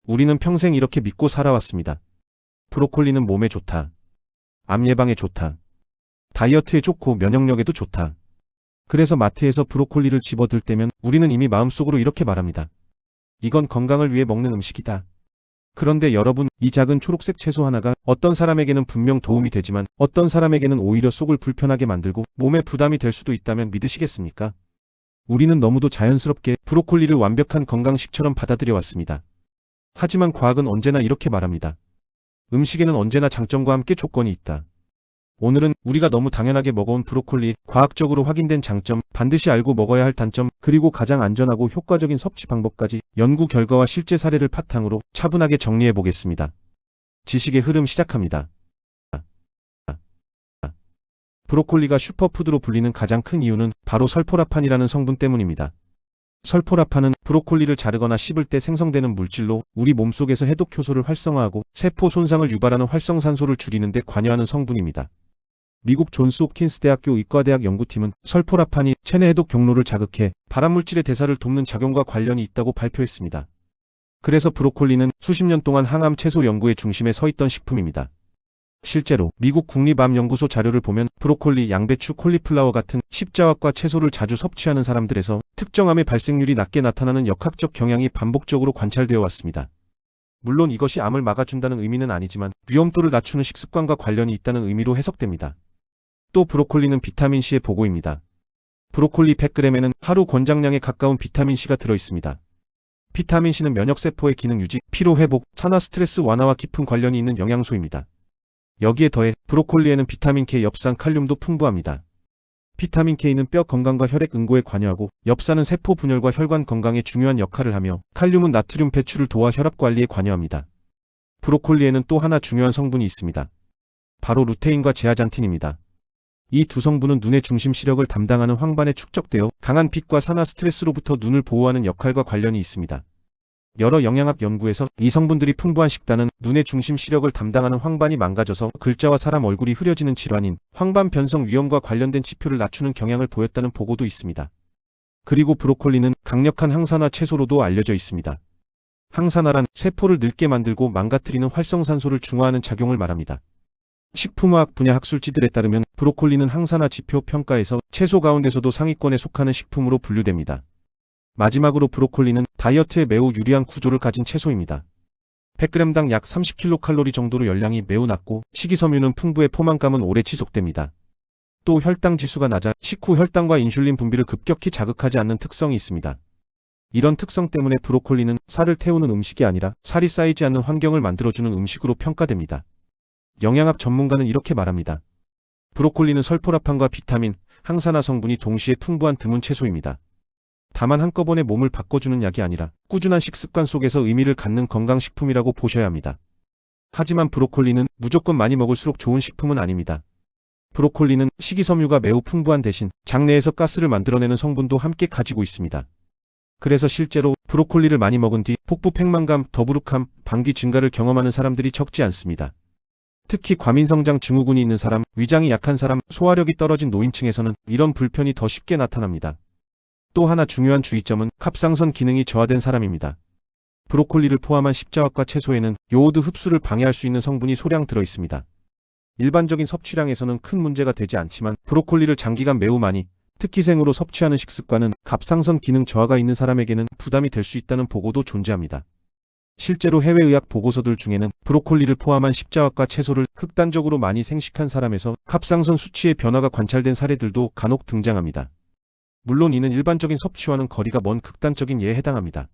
우리는 평생 이렇게 믿고 살아왔습니다. 브로콜리는 몸에 좋다. 암 예방에 좋다. 다이어트에 좋고 면역력에도 좋다. 그래서 마트에서 브로콜리를 집어들 때면 우리는 이미 마음속으로 이렇게 말합니다. 이건 건강을 위해 먹는 음식이다. 그런데 여러분, 이 작은 초록색 채소 하나가 어떤 사람에게는 분명 도움이 되지만 어떤 사람에게는 오히려 속을 불편하게 만들고 몸에 부담이 될 수도 있다면 믿으시겠습니까? 우리는 너무도 자연스럽게 브로콜리를 완벽한 건강식처럼 받아들여 왔습니다. 하지만 과학은 언제나 이렇게 말합니다. 음식에는 언제나 장점과 함께 조건이 있다. 오늘은 우리가 너무 당연하게 먹어온 브로콜리, 과학적으로 확인된 장점, 반드시 알고 먹어야 할 단점, 그리고 가장 안전하고 효과적인 섭취 방법까지 연구 결과와 실제 사례를 바탕으로 차분하게 정리해 보겠습니다. 지식의 흐름 시작합니다. 브로콜리가 슈퍼푸드로 불리는 가장 큰 이유는 바로 설포라판이라는 성분 때문입니다. 설포라판은 브로콜리를 자르거나 씹을 때 생성되는 물질로 우리 몸속에서 해독 효소를 활성화하고 세포 손상을 유발하는 활성산소를 줄이는 데 관여하는 성분입니다. 미국 존스 홉킨스 대학교 의과대학 연구팀은 설포라판이 체내 해독 경로를 자극해 발암물질의 대사를 돕는 작용과 관련이 있다고 발표했습니다. 그래서 브로콜리는 수십 년 동안 항암 채소 연구의 중심에 서 있던 식품입니다. 실제로 미국 국립암연구소 자료를 보면 브로콜리, 양배추, 콜리플라워 같은 십자화과 채소를 자주 섭취하는 사람들에서 특정 암의 발생률이 낮게 나타나는 역학적 경향이 반복적으로 관찰되어 왔습니다. 물론 이것이 암을 막아준다는 의미는 아니지만 위험도를 낮추는 식습관과 관련이 있다는 의미로 해석됩니다. 또 브로콜리는 비타민C의 보고입니다. 브로콜리 100g에는 하루 권장량에 가까운 비타민C가 들어있습니다. 비타민C는 면역세포의 기능 유지, 피로회복, 산화 스트레스 완화와 깊은 관련이 있는 영양소입니다. 여기에 더해 브로콜리에는 비타민K, 엽산, 칼륨도 풍부합니다. 비타민K는 뼈 건강과 혈액 응고에 관여하고 엽산은 세포 분열과 혈관 건강에 중요한 역할을 하며 칼륨은 나트륨 배출을 도와 혈압 관리에 관여합니다. 브로콜리에는 또 하나 중요한 성분이 있습니다. 바로 루테인과 제아잔틴입니다. 이 두 성분은 눈의 중심 시력을 담당하는 황반에 축적되어 강한 빛과 산화 스트레스로부터 눈을 보호하는 역할과 관련이 있습니다. 여러 영양학 연구에서 이 성분들이 풍부한 식단은 눈의 중심 시력을 담당하는 황반이 망가져서 글자와 사람 얼굴이 흐려지는 질환인 황반 변성 위험과 관련된 지표를 낮추는 경향을 보였다는 보고도 있습니다. 그리고 브로콜리는 강력한 항산화 채소로도 알려져 있습니다. 항산화란 세포를 늙게 만들고 망가뜨리는 활성산소를 중화하는 작용을 말합니다. 식품화학 분야 학술지들에 따르면 브로콜리는 항산화 지표 평가에서 채소 가운데서도 상위권에 속하는 식품으로 분류됩니다. 마지막으로 브로콜리는 다이어트에 매우 유리한 구조를 가진 채소입니다. 100g당 약 30kcal 정도로 열량이 매우 낮고 식이섬유는 풍부해 포만감은 오래 지속됩니다. 또 혈당 지수가 낮아 식후 혈당과 인슐린 분비를 급격히 자극하지 않는 특성이 있습니다. 이런 특성 때문에 브로콜리는 살을 태우는 음식이 아니라 살이 쌓이지 않는 환경을 만들어주는 음식으로 평가됩니다. 영양학 전문가는 이렇게 말합니다. 브로콜리는 설포라판과 비타민, 항산화 성분이 동시에 풍부한 드문 채소입니다. 다만 한꺼번에 몸을 바꿔주는 약이 아니라 꾸준한 식습관 속에서 의미를 갖는 건강식품이라고 보셔야 합니다. 하지만 브로콜리는 무조건 많이 먹을수록 좋은 식품은 아닙니다. 브로콜리는 식이섬유가 매우 풍부한 대신 장내에서 가스를 만들어내는 성분도 함께 가지고 있습니다. 그래서 실제로 브로콜리를 많이 먹은 뒤 복부 팽만감, 더부룩함, 방귀 증가를 경험하는 사람들이 적지 않습니다. 특히 과민성장 증후군이 있는 사람, 위장이 약한 사람, 소화력이 떨어진 노인층에서는 이런 불편이 더 쉽게 나타납니다. 또 하나 중요한 주의점은 갑상선 기능이 저하된 사람입니다. 브로콜리를 포함한 십자화과 채소에는 요오드 흡수를 방해할 수 있는 성분이 소량 들어있습니다. 일반적인 섭취량에서는 큰 문제가 되지 않지만 브로콜리를 장기간 매우 많이, 특히 생으로 섭취하는 식습관은 갑상선 기능 저하가 있는 사람에게는 부담이 될 수 있다는 보고도 존재합니다. 실제로 해외의학 보고서들 중에는 브로콜리를 포함한 십자화과 채소를 극단적으로 많이 생식한 사람에서 갑상선 수치의 변화가 관찰된 사례들도 간혹 등장합니다. 물론 이는 일반적인 섭취와는 거리가 먼 극단적인 예에 해당합니다.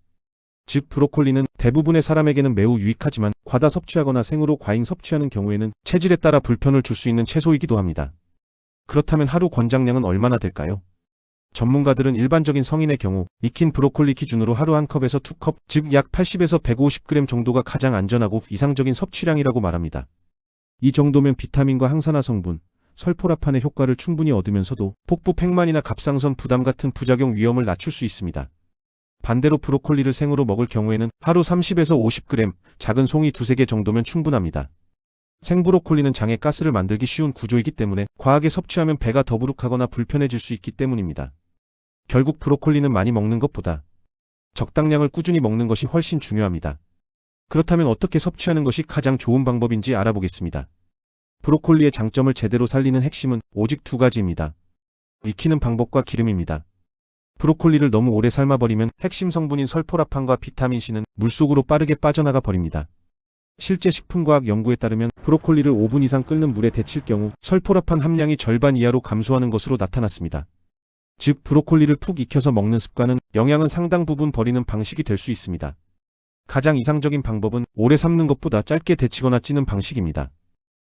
즉 브로콜리는 대부분의 사람에게는 매우 유익하지만 과다 섭취하거나 생으로 과잉 섭취하는 경우에는 체질에 따라 불편을 줄 수 있는 채소이기도 합니다. 그렇다면 하루 권장량은 얼마나 될까요? 전문가들은 일반적인 성인의 경우 익힌 브로콜리 기준으로 하루 한 컵에서 2컵, 즉 약 80에서 150g 정도가 가장 안전하고 이상적인 섭취량이라고 말합니다. 이 정도면 비타민과 항산화 성분, 설포라판의 효과를 충분히 얻으면서도 복부 팽만이나 갑상선 부담 같은 부작용 위험을 낮출 수 있습니다. 반대로 브로콜리를 생으로 먹을 경우에는 하루 30에서 50g, 작은 송이 2-3개 정도면 충분합니다. 생브로콜리는 장에 가스를 만들기 쉬운 구조이기 때문에 과하게 섭취하면 배가 더부룩하거나 불편해질 수 있기 때문입니다. 결국 브로콜리는 많이 먹는 것보다 적당량을 꾸준히 먹는 것이 훨씬 중요합니다. 그렇다면 어떻게 섭취하는 것이 가장 좋은 방법인지 알아보겠습니다. 브로콜리의 장점을 제대로 살리는 핵심은 오직 두 가지입니다. 익히는 방법과 기름입니다. 브로콜리를 너무 오래 삶아버리면 핵심 성분인 설포라판과 비타민C는 물속으로 빠르게 빠져나가 버립니다. 실제 식품과학 연구에 따르면 브로콜리를 5분 이상 끓는 물에 데칠 경우 설포라판 함량이 절반 이하로 감소하는 것으로 나타났습니다. 즉, 브로콜리를 푹 익혀서 먹는 습관은 영양은 상당 부분 버리는 방식이 될 수 있습니다. 가장 이상적인 방법은 오래 삶는 것보다 짧게 데치거나 찌는 방식입니다.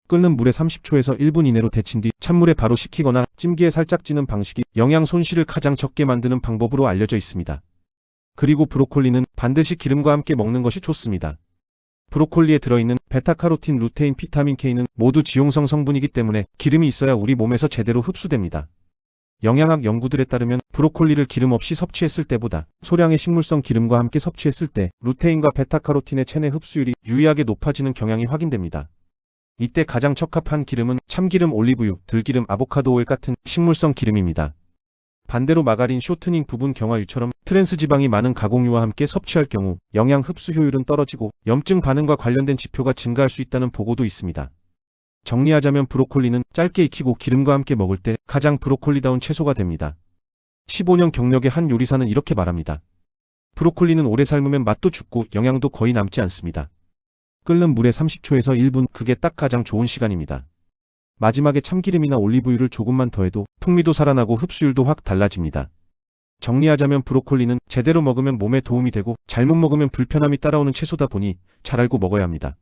끓는 물에 30초에서 1분 이내로 데친 뒤 찬물에 바로 식히거나 찜기에 살짝 찌는 방식이 영양 손실을 가장 적게 만드는 방법으로 알려져 있습니다. 그리고 브로콜리는 반드시 기름과 함께 먹는 것이 좋습니다. 브로콜리에 들어있는 베타카로틴, 루테인, 비타민 K는 모두 지용성 성분이기 때문에 기름이 있어야 우리 몸에서 제대로 흡수됩니다. 영양학 연구들에 따르면 브로콜리를 기름 없이 섭취했을 때보다 소량의 식물성 기름과 함께 섭취했을 때 루테인과 베타카로틴의 체내 흡수율이 유의하게 높아지는 경향이 확인됩니다. 이때 가장 적합한 기름은 참기름, 올리브유, 들기름, 아보카도 오일 같은 식물성 기름입니다. 반대로 마가린, 쇼트닝, 부분 경화유처럼 트랜스 지방이 많은 가공유와 함께 섭취할 경우 영양 흡수 효율은 떨어지고 염증 반응과 관련된 지표가 증가할 수 있다는 보고도 있습니다. 정리하자면 브로콜리는 짧게 익히고 기름과 함께 먹을 때 가장 브로콜리다운 채소가 됩니다. 15년 경력의 한 요리사는 이렇게 말합니다. 브로콜리는 오래 삶으면 맛도 죽고 영양도 거의 남지 않습니다. 끓는 물에 30초에서 1분, 그게 딱 가장 좋은 시간입니다. 마지막에 참기름이나 올리브유를 조금만 더해도 풍미도 살아나고 흡수율도 확 달라집니다. 정리하자면 브로콜리는 제대로 먹으면 몸에 도움이 되고 잘못 먹으면 불편함이 따라오는 채소다 보니 잘 알고 먹어야 합니다.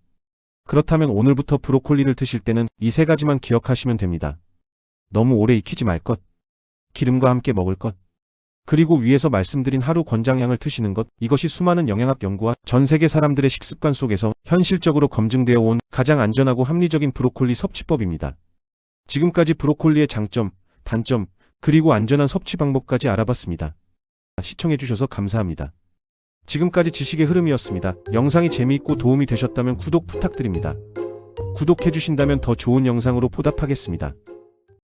그렇다면 오늘부터 브로콜리를 드실 때는 이 세 가지만 기억하시면 됩니다. 너무 오래 익히지 말 것, 기름과 함께 먹을 것, 그리고 위에서 말씀드린 하루 권장량을 드시는 것, 이것이 수많은 영양학 연구와 전 세계 사람들의 식습관 속에서 현실적으로 검증되어 온 가장 안전하고 합리적인 브로콜리 섭취법입니다. 지금까지 브로콜리의 장점, 단점, 그리고 안전한 섭취 방법까지 알아봤습니다. 시청해주셔서 감사합니다. 지금까지 지식의 흐름이었습니다. 영상이 재미있고 도움이 되셨다면 구독 부탁드립니다. 구독해주신다면 더 좋은 영상으로 보답하겠습니다.